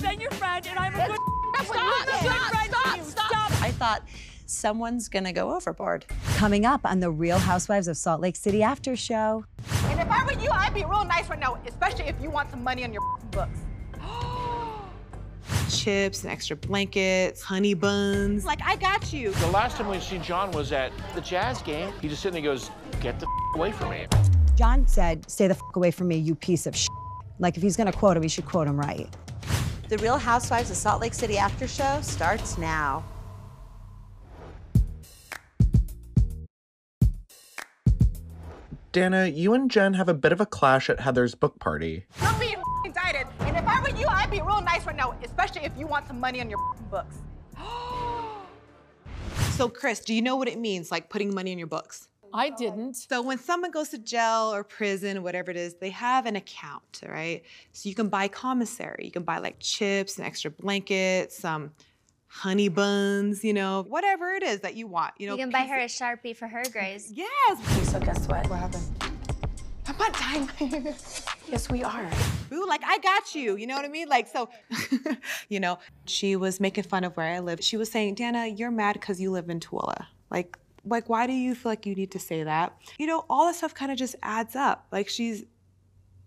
been your friend, and I'm a good Stop. I thought someone's gonna go overboard. Coming up on the Real Housewives of Salt Lake City after show. And if I were you, I'd be real nice right now, especially if you want some money on your books. Chips and extra blankets, honey buns. Like, I got you. The last time we seen John was at the Jazz game. He just sitting there goes, get the away from me. John said, stay the away from me, you piece of shit. Like, if he's gonna quote him, he should quote him right. The Real Housewives of Salt Lake City after show starts now. Dana, you and Jen have a bit of a clash at Heather's book party. I'm being indicted. And if I were you, I'd be real nice right now, especially if you want some money on your books. So, Chris, do you know what it means, like putting money in your books? I didn't. So when someone goes to jail or prison, whatever it is, they have an account, right? So you can buy commissary. You can buy like chips and extra blankets, some honey buns, you know, whatever it is that you want. You know, You can buy her a Sharpie for her grades. Yes. Okay, so guess what? What happened? I'm not dying. Yes, we are. Boo, like, I got you. You know what I mean? Like, so, you know, she was making fun of where I live. She was saying, Dana, you're mad because you live in Tooele. Like, why do you feel like you need to say that? You know, all this stuff kind of just adds up. Like, she's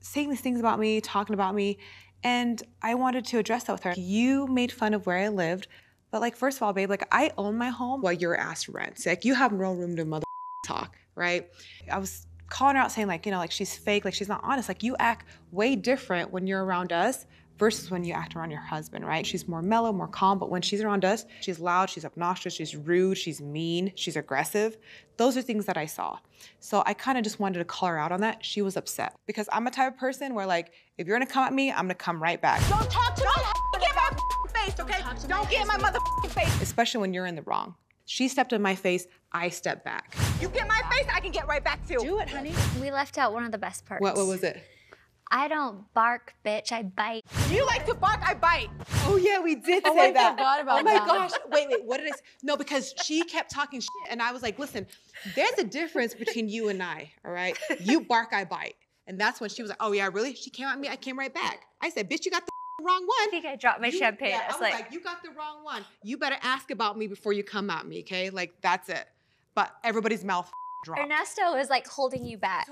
saying these things about me, talking about me, and I wanted to address that with her. You made fun of where I lived, but like, first of all, babe, like, I own my home while you're asked rent. Like, you have no room to mother talk, right? I was calling her out saying, like, you know, like, she's fake, like, she's not honest. Like, you act way different when you're around us versus when you act around your husband, right? She's more mellow, more calm, but when she's around us, she's loud, she's obnoxious, she's rude, she's mean, she's aggressive. Those are things that I saw. So I kind of just wanted to call her out on that. She was upset because I'm a type of person where, like, if you're gonna come at me, I'm gonna come right back. Don't talk to me. Don't get my face, okay? Don't get in my motherfucking face. Especially when you're in the wrong. She stepped in my face, I stepped back. You get my face, I can get right back too. Do it, honey. We left out one of the best parts. What was it? I don't bark, bitch, I bite. You like to bark, I bite. Oh yeah, we did say that. I forgot about Oh my that. gosh, wait, what did I say? No, because she kept talking shit and I was like, listen, there's a difference between you and I, all right? You bark, I bite. And that's when she was like, oh yeah, really? She came at me, I came right back. I said, bitch, you got the wrong one. I think I dropped my champagne. Yeah, I was like, you got the wrong one. You better ask about me before you come at me, okay? Like, that's it. But everybody's mouth dropped. Ernesto was like holding you back.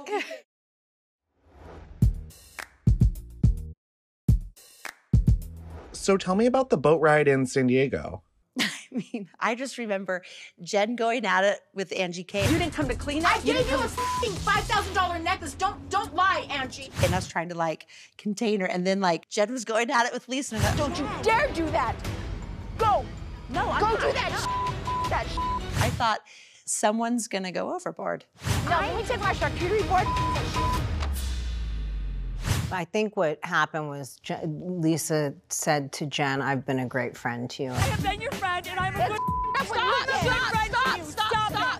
So tell me about the boat ride in San Diego. I mean, I just remember Jen going at it with Angie K. You didn't come to clean up. I gave you a $5,000 necklace. Don't lie, Angie. And us trying to like contain her. And then like Jen was going at it with Lisa. And Don't you dare do that. Go. No, I'm not. Go do that. That. I thought someone's gonna go overboard. No, let me take my charcuterie board. I think what happened was Lisa said to Jen, I've been a great friend to you. I have been your friend, and I'm a good Stop.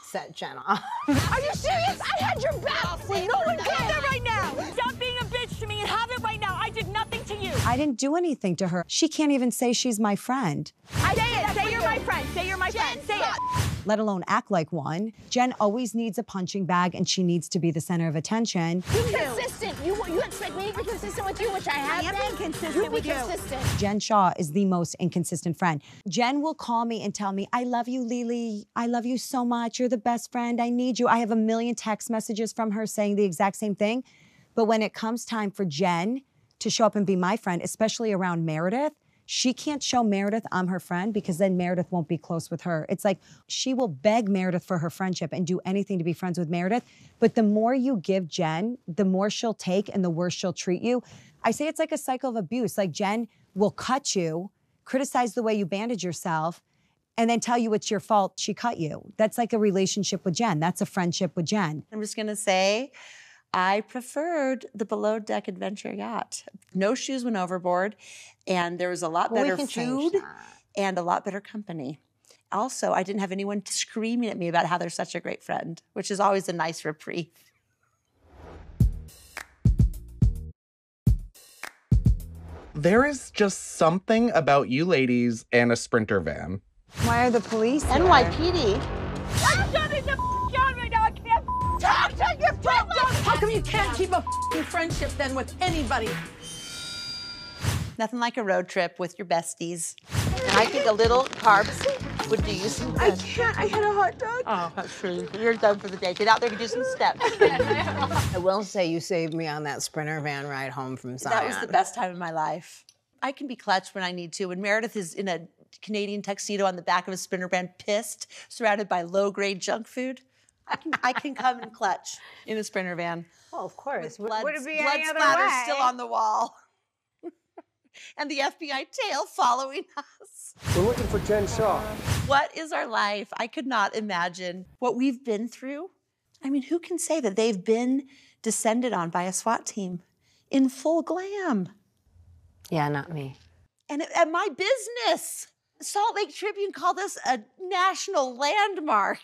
Set Jen off. Are you serious? I had your back when no one did. Have it right now. Stop being a bitch to me and have it right now. I did nothing to you. I didn't do anything to her. She can't even say she's my friend, Say it. Say you're my friend. Say you're my friend. Say it. let alone act like one. Jen always needs a punching bag and she needs to be the center of attention. Be consistent. You expect me to be consistent with you, which I have been. I am consistent with you. Consistent. Jen Shah is the most inconsistent friend. Jen will call me and tell me, I love you, Lily. I love you so much. You're the best friend. I need you. I have a million text messages from her saying the exact same thing. But when it comes time for Jen to show up and be my friend, especially around Meredith, she can't show Meredith I'm her friend because then Meredith won't be close with her. It's like she will beg Meredith for her friendship and do anything to be friends with Meredith. But the more you give Jen, the more she'll take and the worse she'll treat you. I say it's like a cycle of abuse. Like Jen will cut you, criticize the way you bandage yourself, and then tell you it's your fault she cut you. That's like a relationship with Jen. That's a friendship with Jen. I'm just gonna say, I preferred the below deck adventure yacht. No shoes went overboard, and there was a lot better food and a lot better company. Also, I didn't have anyone screaming at me about how they're such a great friend, which is always a nice reprieve. There is just something about you ladies and a Sprinter van. Why are the police there? NYPD. I'm shutting the down right now. I can't talk to your friend. How come you can't keep a fucking friendship then with anybody? Nothing like a road trip with your besties. And I think a little carbs would do you some good. I can't. I had a hot dog. Oh, that's true. You're done for the day. Get out there and do some steps. I will say you saved me on that Sprinter van ride home from Zion. That was the best time of my life. I can be clutch when I need to. When Meredith is in a Canadian tuxedo on the back of a Sprinter van, pissed, surrounded by low-grade junk food, I can come and clutch in a Sprinter van. Oh, of course. Blood, Would it be blood any other splatters way? still on the wall. And the FBI tail following us. We're looking for Jen Shah. What is our life? I could not imagine what we've been through. I mean, who can say that they've been descended on by a SWAT team in full glam? Yeah, not me. And at my business, Salt Lake Tribune called us a national landmark.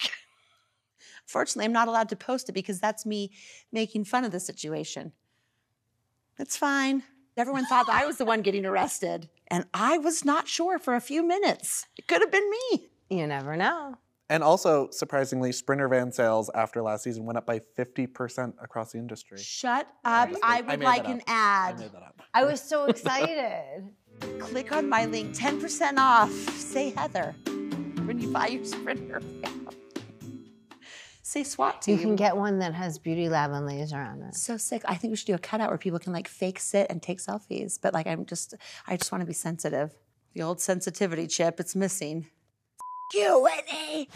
Fortunately, I'm not allowed to post it because that's me making fun of the situation. It's fine. Everyone thought that I was the one getting arrested, and I was not sure for a few minutes. It could have been me. You never know. And also, surprisingly, Sprinter van sales after last season went up by 50% across the industry. Shut up. I would like an ad. I made that up. I was so excited. Click on my link, 10% off. Say Heather when you buy your Sprinter van. Say SWAT team. You can get one that has Beauty Lab and laser on it. So sick. I think we should do a cutout where people can like fake sit and take selfies. But like I just want to be sensitive. The old sensitivity chip, it's missing. You, Whitney.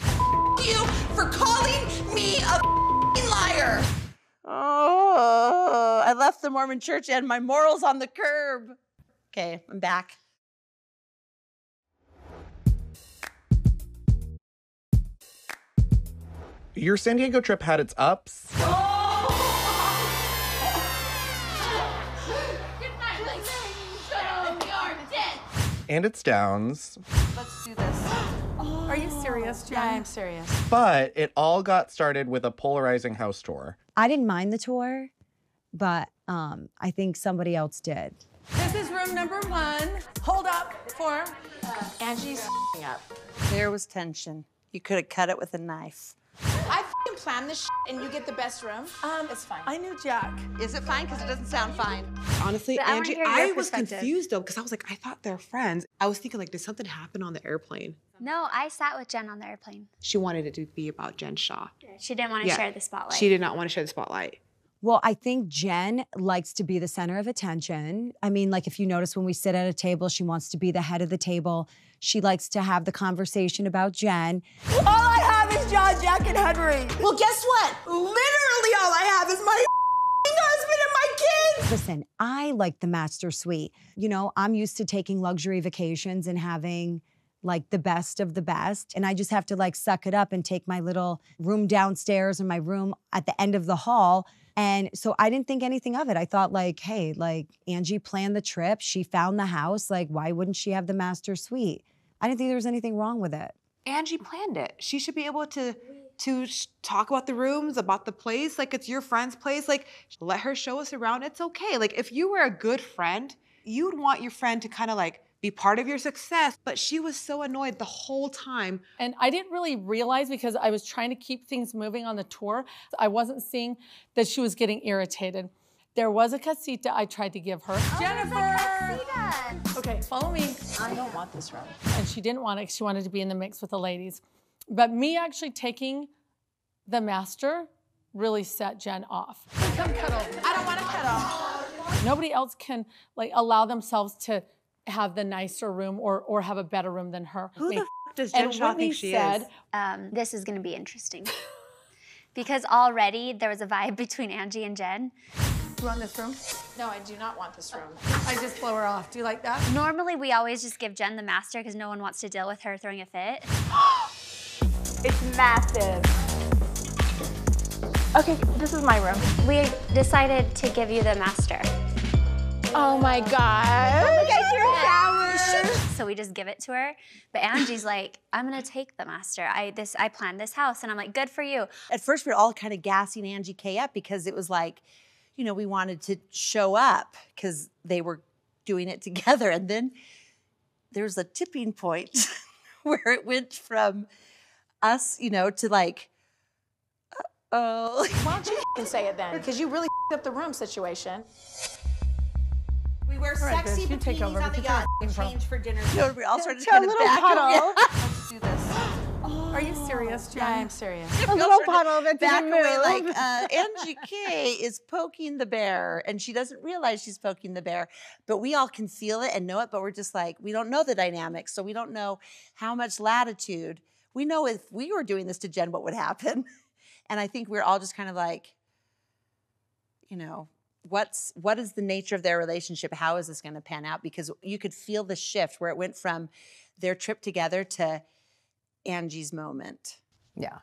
You for calling me a liar. Oh, I left the Mormon church and my morals on the curb. Okay, I'm back. Your San Diego trip had its ups. And its downs. Let's do this. Are you serious, Jen? Yeah, I'm serious. But it all got started with a polarizing house tour. I didn't mind the tour, but I think somebody else did. This is room number 1. Hold up, form. Angie's up. There was tension. You could have cut it with a knife. I planned this and you get the best room. It's fine. I knew Jack. Is it fine? Because it doesn't sound fine. Honestly, But I wanna Angie, hear your I was perspective. confused though, because I was like, I thought they're friends. I was thinking like, did something happen on the airplane? No, I sat with Jen on the airplane. She wanted it to be about Jen Shah. She didn't want to share the spotlight. She did not want to share the spotlight. Well, I think Jen likes to be the center of attention. I mean, like if you notice when we sit at a table, she wants to be the head of the table. She likes to have the conversation about Jen. All I have is John, Jack, and Henry. Well, guess what? Literally all I have is my husband and my kids. Listen, I like the master suite. You know, I'm used to taking luxury vacations and having like the best of the best. And I just have to like suck it up and take my little room downstairs and my room at the end of the hall. And so I didn't think anything of it. I thought like, hey, like Angie planned the trip. She found the house. Like, why wouldn't she have the master suite? I didn't think there was anything wrong with it. Angie planned it. She should be able to talk about the rooms, about the place. Like it's your friend's place. Like let her show us around. It's okay. Like if you were a good friend, you'd want your friend to kind of like be part of your success. But she was so annoyed the whole time. And I didn't really realize because I was trying to keep things moving on the tour. I wasn't seeing that she was getting irritated. There was a casita I tried to give her. Jennifer! Okay, follow me. I don't want this room. And she didn't want it. She wanted to be in the mix with the ladies. But me actually taking the master really set Jen off. Come cuddle. I don't want to cuddle. Nobody else can like allow themselves to have the nicer room or have a better room than her. Who the f does Jen Shah think she is? This is going to be interesting. Because already there was a vibe between Angie and Jen. Do you want this room? No, I do not want this room. I just blow her off. Do you like that? Normally, we always just give Jen the master because no one wants to deal with her throwing a fit. It's massive. Okay, this is my room. We decided to give you the master. Oh my God. Look at your shower. So we just give it to her. But Angie's like, I'm gonna take the master. I planned this house. And I'm like, good for you. At first, we were all kind of gassing Angie K up because it was like, you know, we wanted to show up because they were doing it together. And then there's a tipping point where it went from us, you know, to like, Why don't you say it then? Because you really up the room situation. We wear sexy bikinis on the yacht and change for dinner. So we all sort of A kind of little back puddle. Let's do this. Are you serious, Jen? Yeah, I'm serious. A little puddle that back didn't away move. like Angie K is poking the bear and she doesn't realize she's poking the bear, but we all can feel it and know it, but we're just like, we don't know the dynamics, so we don't know how much latitude. We know if we were doing this to Jen, what would happen. And I think we're all just kind of like, you know, what is the nature of their relationship? How is this going to pan out? Because you could feel the shift where it went from their trip together to Angie's moment. Yeah.